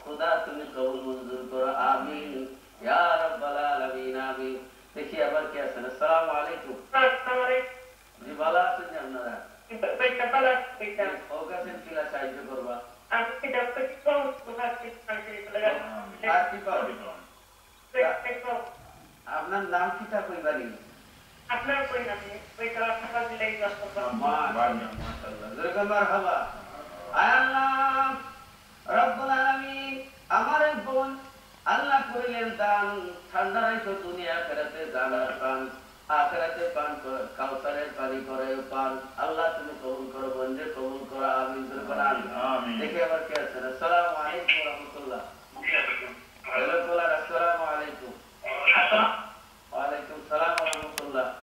খোদা তুমি কবুল মঞ্জুর করো, আমিন ইয়া রাব্বাল আলামিন, আমিন। দেখি আবার কে আছেন? আসসালামু আলাইকুম। জি, ভালো আছেন আপনারা? ওকাছেন কিলা সাহায্য করবা? আর কি পাবো? আপনার নাম কিটা কইবানি? আপনার কই নামে ওইটা আপনারা দিলেই মাশাআল্লাহ, যেরকম মারহাবা। আয় আল্লাহ রব্বুল আলামিন, আমার এক বোন আল্লাহ করিলেন দান, ঠান্ডা রাইতো দুনিয়া আখিরাতে জানার পান, আখিরাতে পান কাউসারের পানি করে পান। আল্লাহ তুমি কবুল করো, বন্ধে কবুল করো, আমিন। আমিন। দেখে আবার কে আছেন? আসসালামু